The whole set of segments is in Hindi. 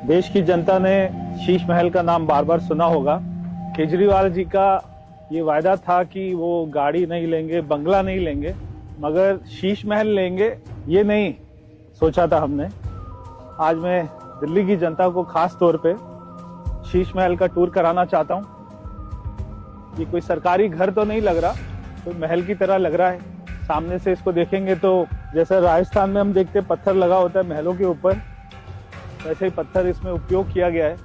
देश की जनता ने शीश महल का नाम बार बार सुना होगा। केजरीवाल जी का ये वायदा था कि वो गाड़ी नहीं लेंगे, बंगला नहीं लेंगे, मगर शीश महल लेंगे ये नहीं सोचा था हमने। आज मैं दिल्ली की जनता को खास तौर पे शीश महल का टूर कराना चाहता हूँ। ये कोई सरकारी घर तो नहीं लग रहा, कोई महल की तरह लग रहा है। सामने से इसको देखेंगे तो जैसे राजस्थान में हम देखते पत्थर लगा होता है महलों के ऊपर, वैसे ही पत्थर इसमें उपयोग किया गया है।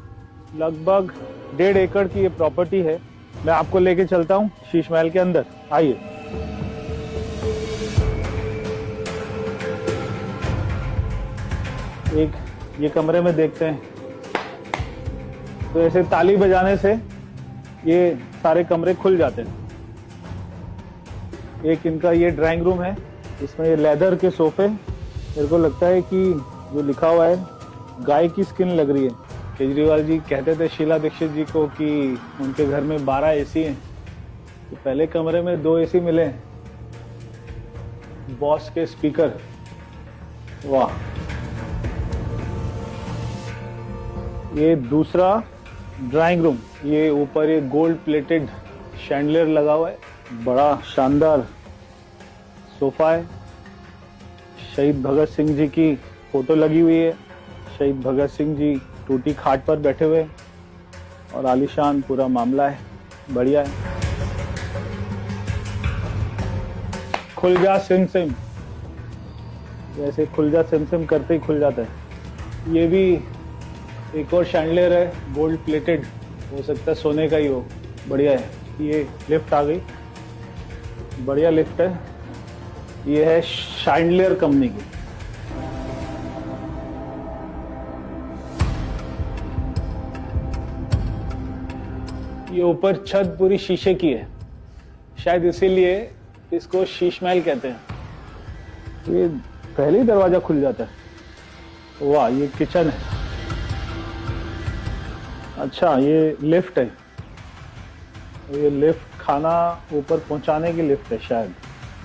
लगभग 1.5 एकड़ की ये प्रॉपर्टी है। मैं आपको लेके चलता हूँ शीश महल के अंदर, आइए। एक ये कमरे में देखते हैं, तो ऐसे ताली बजाने से ये सारे कमरे खुल जाते हैं। एक इनका ये ड्राइंग रूम है, इसमें ये लेदर के सोफे, मेरे को लगता है कि जो लिखा हुआ है गाय की स्किन लग रही है। केजरीवाल जी कहते थे शीला दीक्षित जी को कि उनके घर में 12 एसी हैं, तो पहले कमरे में 2 एसी मिले। बॉस के स्पीकर, वाह। ये दूसरा ड्राइंग रूम, ये ऊपर ये गोल्ड प्लेटेड शैंडलियर लगा हुआ है, बड़ा शानदार सोफा है। शहीद भगत सिंह जी की फोटो लगी हुई है। शहीद भगत सिंह जी टूटी खाट पर बैठे हुए और आलीशान पूरा मामला है, बढ़िया है। खुल जा सिम सिम, जैसे खुल जा सिम सिम करते ही खुल जाता है। ये भी एक और शैंडलियर है, गोल्ड प्लेटेड, हो सकता है सोने का ही हो, बढ़िया है। ये लिफ्ट आ गई, बढ़िया लिफ्ट है। ये है शैंडलियर कंपनी की। ये ऊपर छत पूरी शीशे की है, शायद इसीलिए इसको शीश महल कहते हैं। ये पहले ही दरवाजा खुल जाता है। वाह, ये किचन है। अच्छा, ये लिफ्ट है। ये लिफ्ट खाना ऊपर पहुंचाने की लिफ्ट है शायद,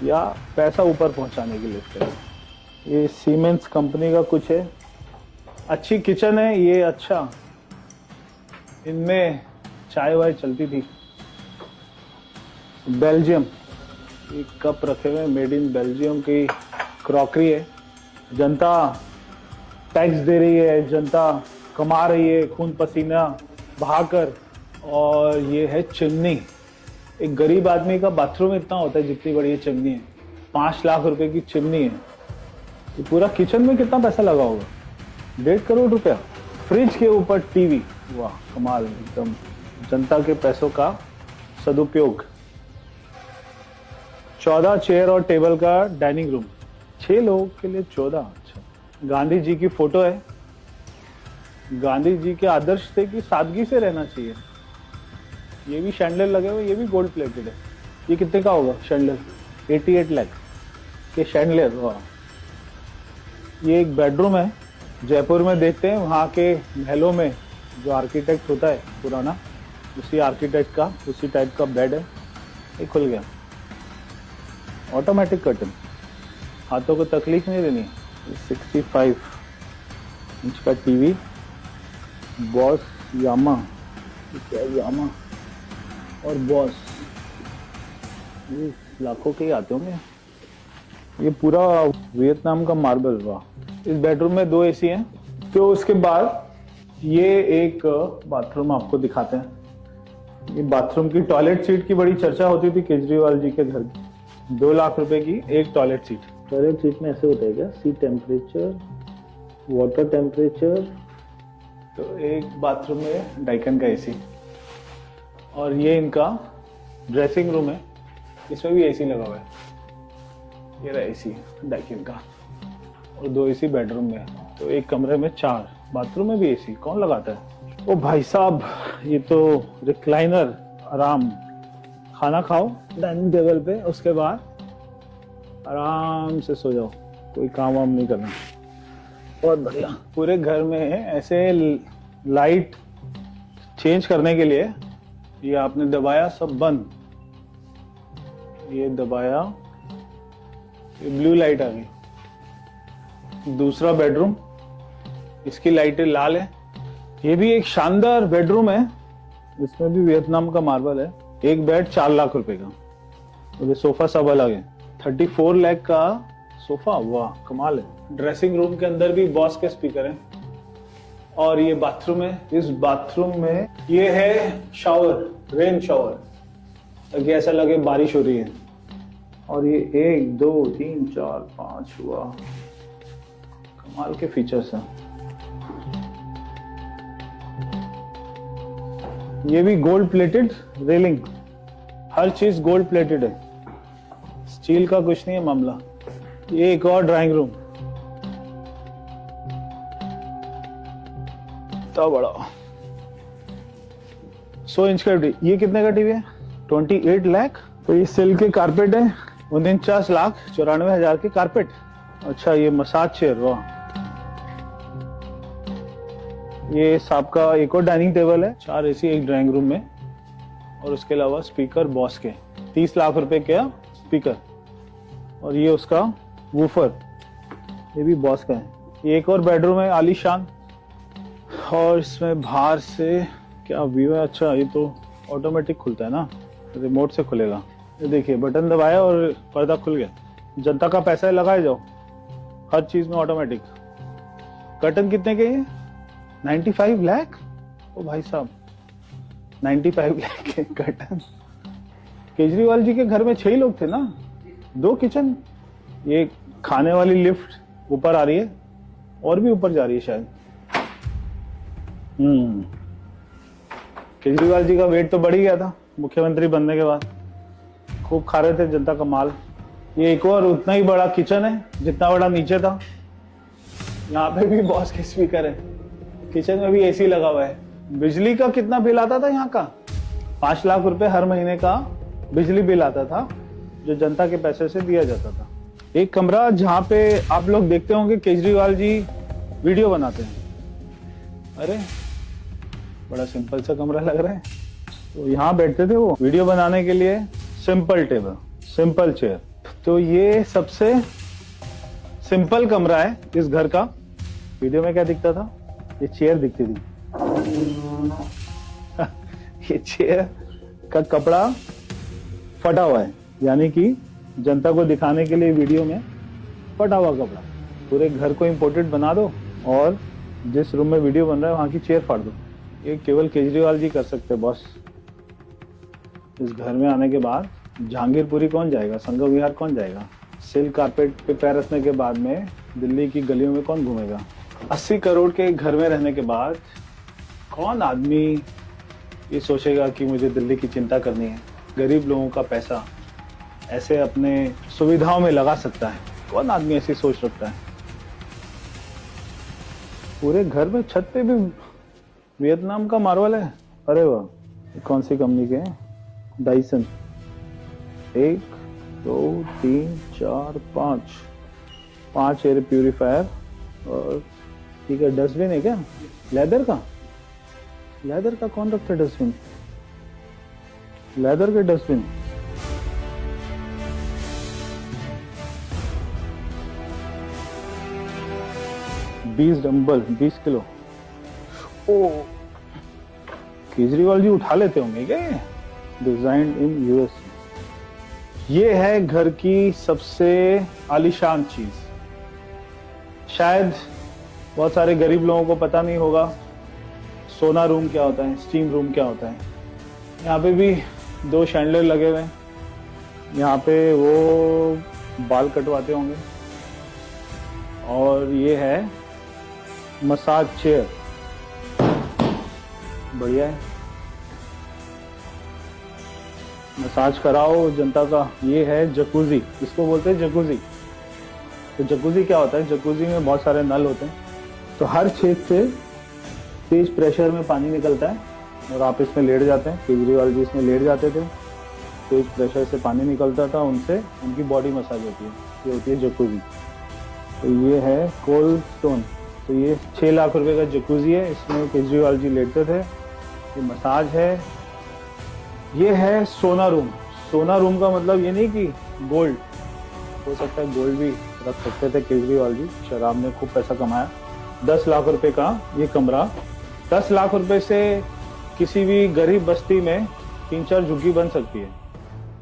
या पैसा ऊपर पहुंचाने की लिफ्ट है। ये सीमेंस कंपनी का कुछ है। अच्छी किचन है ये। अच्छा, इनमें चाय वाय चलती थी। बेल्जियम, ये कप रखे हुए, मेड इन बेल्जियम की क्रॉकरी है। जनता टैक्स दे रही है, जनता कमा रही है खून पसीना बहाकर। और ये है चिमनी। एक गरीब आदमी का बाथरूम इतना होता है जितनी बड़ी ये चिमनी है। 5 लाख रुपए की चिमनी है। ये पूरा किचन में कितना पैसा लगा होगा? 1.5 करोड़ रुपया। फ्रिज के ऊपर टीवी, वाह कमाल, एकदम जनता के पैसों का सदुपयोग। 14 चेयर और टेबल का डाइनिंग रूम, 6 लोगों के लिए 14। अच्छा, गांधी जी की फोटो है। गांधी जी के आदर्श थे कि सादगी से रहना चाहिए। ये भी शैंडलियर लगे हुए, ये भी गोल्ड प्लेटेड है। ये कितने का होगा शैंडलियर? 88 लाख के शैंडलियर, वाह। ये एक बेडरूम है, जयपुर में देखते हैं वहाँ के महलों में जो आर्किटेक्ट होता है पुराना, उसी आर्किटेक्ट का उसी टाइप का बेड है। ये खुल गया, ऑटोमेटिक कर्टन, हाथों को तकलीफ नहीं देनी। 65 इंच का टीवी, बॉस यामा, क्या यामा और बॉस, ये लाखों के ही आते होंगे। ये पूरा वियतनाम का मार्बल, वाह। इस बेडरूम में 2 एसी हैं। तो उसके बाद ये एक बाथरूम आपको दिखाते हैं। ये बाथरूम की टॉयलेट सीट की बड़ी चर्चा होती थी केजरीवाल जी के घर की। 2 लाख रुपए की एक टॉयलेट सीट। टॉयलेट सीट में ऐसे होता है क्या? सी टेम्परेचर, वाटर टेम्परेचर। तो एक बाथरूम में डाइकन का एसी। और ये इनका ड्रेसिंग रूम है, इसमें भी एसी लगा हुआ है। ये रहा एसी डाइकन का, और 2 एसी बेडरूम में। तो एक कमरे में 4, बाथरूम में भी एसी। कौन लगाता है? ओ भाई साहब, ये तो रिक्लाइनर, आराम। खाना खाओ डाइनिंग टेबल पे, उसके बाद आराम से सो जाओ, कोई काम वाम नहीं करना। बहुत बढ़िया। पूरे घर में ऐसे लाइट चेंज करने के लिए ये आपने दबाया, सब बंद। ये दबाया, ये ब्लू लाइट आ गई। दूसरा बेडरूम, इसकी लाइटें लाल है, ये भी एक शानदार बेडरूम है, इसमें भी वियतनाम का मार्बल है। एक बेड 4 लाख रुपए का और ये सोफा सब अलग है। 34 लाख का सोफा, वाह कमाल है। ड्रेसिंग रूम के अंदर भी बॉस के स्पीकर हैं और ये बाथरूम है। इस बाथरूम में ये है शावर, रेन शावर, ताकि ऐसा लगे बारिश हो रही है। और ये 1 2 3 4 5 हुआ, कमाल के फीचर्स हैं। ये भी गोल्ड प्लेटेड रेलिंग, हर चीज गोल्ड प्लेटेड है, स्टील का कुछ नहीं है मामला। ये एक और ड्राइंग रूम, तो बड़ा 100 इंच का टीवी। ये कितने का टीवी है? 28 लाख। तो ये सिल्क के कारपेट है, 49,94,000 के कारपेट। अच्छा ये मसाज चेयर, वाह। ये सांप का एक और डाइनिंग टेबल है, 4 एसी एक ड्राइंग रूम में, और उसके अलावा स्पीकर बॉस के 30 लाख रुपए का स्पीकर। और ये उसका वूफर, ये भी बॉस का है। ये एक और बेडरूम है आलीशान, और इसमें बाहर से क्या व्यू है। अच्छा ये तो ऑटोमेटिक खुलता है ना, रिमोट से खुलेगा। ये देखिए बटन दबाया और पर्दा खुल गया। जनता का पैसा है, लगाए जाओ, हर चीज में ऑटोमेटिक। कर्टन कितने के हैं? 95 लाख। ओ भाई साहब 95 लाख के कर्टन। केजरीवाल जी के घर में 6 ही लोग थे ना, 2 किचन। ये खाने वाली लिफ्ट ऊपर आ रही है और भी ऊपर जा रही है शायद। केजरीवाल जी का वेट तो बढ़ ही गया था मुख्यमंत्री बनने के बाद, खूब खा रहे थे जनता का माल। ये एक और उतना ही बड़ा किचन है जितना बड़ा नीचे था। यहाँ पे भी बॉस के स्पीकर है, किचन में भी एसी लगा हुआ है। बिजली का कितना बिल आता था यहाँ का? 5 लाख रुपए हर महीने का बिजली बिल आता था, जो जनता के पैसे से दिया जाता था। एक कमरा जहाँ पे आप लोग देखते होंगे केजरीवाल जी वीडियो बनाते हैं। अरे बड़ा सिंपल सा कमरा लग रहा है। तो यहाँ बैठते थे वो वीडियो बनाने के लिए। Simple table, simple chair. तो ये सबसे सिंपल कमरा है इस घर का। वीडियो में क्या दिखता था? ये चेयर दिखती थी। ये चेयर का कपड़ा फटा हुआ है, यानी कि जनता को दिखाने के लिए वीडियो में फटा हुआ कपड़ा। पूरे घर को इम्पोर्टेड बना दो और जिस रूम में वीडियो बन रहा है वहां की चेयर फाड़ दो। ये केवल केजरीवाल जी कर सकते हैं बॉस। इस घर में आने के बाद जहांगीरपुरी कौन जाएगा, संगम विहार कौन जाएगा? सिल्क कारपेट पे पैर रखने के बाद में दिल्ली की गलियों में कौन घूमेगा? 80 करोड़ के घर में रहने के बाद कौन आदमी ये सोचेगा कि मुझे दिल्ली की चिंता करनी है? गरीब लोगों का पैसा ऐसे अपने सुविधाओं में लगा सकता है? कौन आदमी ऐसी सोच रखता है? पूरे घर में छत पे भी वियतनाम का मार्बल है। अरे वाह, कौन सी कंपनी के हैं? डाइसन। 1 2 3 4 5 air purifier. और ठीक है, डस्टबिन है क्या? लेदर का? लेदर का कौन रखता है डस्टबिन? लेदर के डस्टबिन। बीस डंबल 20 किलो। ओ केजरीवाल जी उठा लेते होंगे क्या? Designed in US. ये है घर की सबसे आलीशान चीज। शायद बहुत सारे गरीब लोगों को पता नहीं होगा सोना रूम क्या होता है, स्टीम रूम क्या होता है। यहाँ पे भी 2 शैंडलर लगे हुए हैं। यहाँ पे वो बाल कटवाते होंगे। और ये है मसाज चेयर, बढ़िया है, मसाज कराओ जनता का। ये है जकूजी, इसको बोलते हैं जकूजी। तो जकूजी क्या होता है? जकूजी में बहुत सारे नल होते हैं, तो हर छेद से तेज प्रेशर में पानी निकलता है और आप इसमें लेट जाते हैं। केजरीवाल जी इसमें लेट जाते थे, तेज प्रेशर से पानी निकलता था, उनसे उनकी बॉडी मसाज होती है। ये होती है जकूजी। तो ये है कोल्ड स्टोन। तो ये 6 लाख रुपए का जकूजी है, इसमें केजरीवाल जी लेटते थे। ये मसाज है। ये है सोना रूम। सोना रूम का मतलब ये नहीं कि गोल्ड, हो सकता है गोल्ड भी रख सकते थे केजरीवाल जी। शराब में खूब पैसा कमाया। 10 लाख रुपए का ये कमरा 10 लाख रुपए से किसी भी गरीब बस्ती में 3-4 झुग्गी बन सकती है।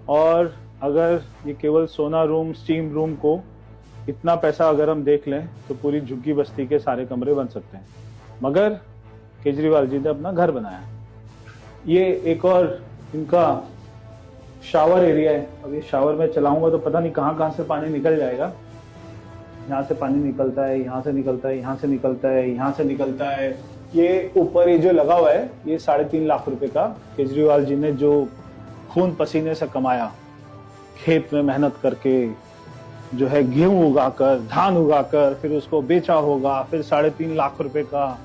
और अगर ये केवल सोना रूम, स्टीम रूम को इतना पैसा अगर हम देख लें तो पूरी झुग्गी बस्ती के सारे कमरे बन सकते हैं। मगर केजरीवाल जी ने अपना घर बनाया। ये एक और इनका शावर एरिया है। अब ये शावर में चलाऊंगा तो पता नहीं कहाँ से पानी निकल जाएगा। यहाँ से पानी निकलता है, यहाँ से निकलता है, यहाँ से निकलता है, यहाँ से निकलता है। ये ऊपर ये जो लगा हुआ है ये 3.5 लाख रुपए का केजरीवाल जी ने जो खून पसीने से कमाया, खेत में मेहनत करके जो है गेहूं उगाकर, धान उगाकर, फिर उसको बेचा होगा, फिर 3.5 लाख रुपए का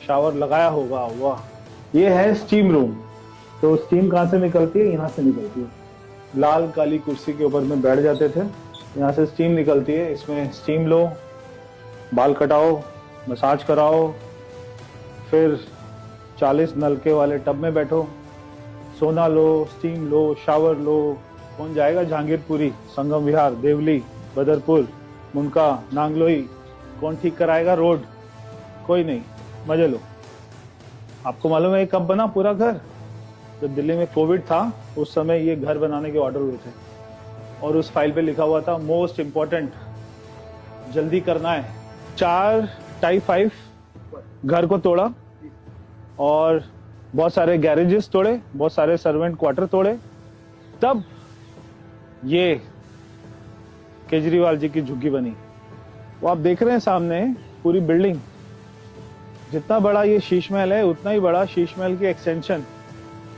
शावर लगाया होगा। वाह! ये है स्टीम रूम। तो स्टीम कहाँ से निकलती है? यहाँ से निकलती है। लाल काली कुर्सी के ऊपर में बैठ जाते थे, यहाँ से स्टीम निकलती है। इसमें स्टीम लो, बाल कटाओ, मसाज कराओ, फिर 40 नलके वाले टब में बैठो, सोना लो, स्टीम लो, शावर लो। कौन जाएगा जहांगीरपुरी, संगम विहार, देवली, बदरपुर, मुनका, नांगलोई? कौन ठीक कराएगा रोड? कोई नहीं, मजे लो। आपको मालूम है ये कब बना पूरा घर? जब दिल्ली में कोविड था उस समय ये घर बनाने के ऑर्डर हुए थे और उस फाइल पे लिखा हुआ था मोस्ट इम्पोर्टेंट, जल्दी करना है। 4 टाइप 5 घर को तोड़ा और बहुत सारे गैरेजेस तोड़े, बहुत सारे सर्वेंट क्वार्टर तोड़े, तब ये केजरीवाल जी की झुग्गी बनी। वो आप देख रहे हैं सामने पूरी बिल्डिंग। जितना बड़ा ये शीश महल है उतना ही बड़ा शीश महल की एक्सटेंशन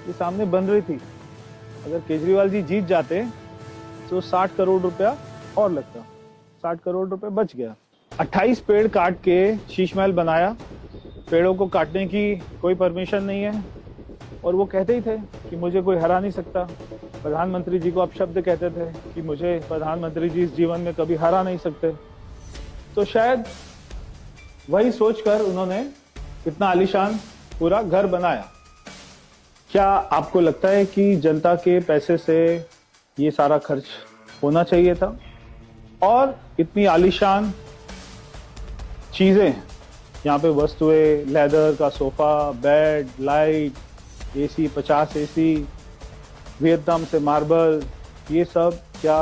ये सामने बन रही थी। अगर केजरीवाल जी जीत जाते तो 60 करोड़ रुपया और लगता, 60 करोड़ रुपए बच गया। 28 पेड़ काट के शीश महल बनाया। पेड़ों को काटने की कोई परमिशन नहीं है और वो कहते ही थे कि मुझे कोई हरा नहीं सकता। प्रधानमंत्री जी को आप शब्द कहते थे कि मुझे प्रधानमंत्री जी इस जीवन में कभी हरा नहीं सकते। तो शायद वही सोचकर उन्होंने इतना आलीशान पूरा घर बनाया। क्या आपको लगता है कि जनता के पैसे से ये सारा खर्च होना चाहिए था? और इतनी आलीशान चीजें यहाँ पे वस्तुएं, लेदर का sofa, bed, light, AC, 50 AC, Vietnam से मार्बल, ये सब क्या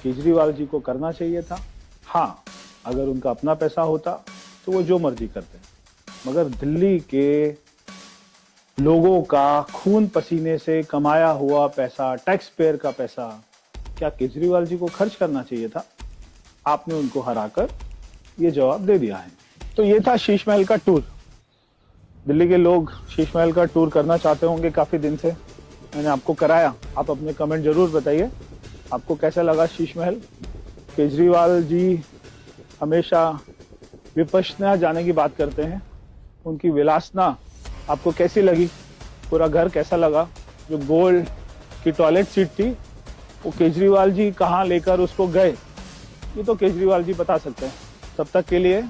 केजरीवाल जी को करना चाहिए था? हाँ, अगर उनका अपना पैसा होता तो वो जो मर्जी करते। मगर दिल्ली के लोगों का खून पसीने से कमाया हुआ पैसा, टैक्स पेयर का पैसा, क्या केजरीवाल जी को खर्च करना चाहिए था? आपने उनको हराकर ये जवाब दे दिया है। तो ये था शीश महल का टूर। दिल्ली के लोग शीश महल का टूर करना चाहते होंगे काफी दिन से, मैंने आपको कराया। आप अपने कमेंट जरूर बताइए आपको कैसा लगा शीश महल। केजरीवाल जी हमेशा विपश्यना जाने की बात करते हैं, उनकी विलासना आपको कैसी लगी? पूरा घर कैसा लगा? जो गोल्ड की टॉयलेट सीट थी वो केजरीवाल जी कहाँ लेकर उसको गए, ये तो केजरीवाल जी बता सकते हैं। तब तक के लिए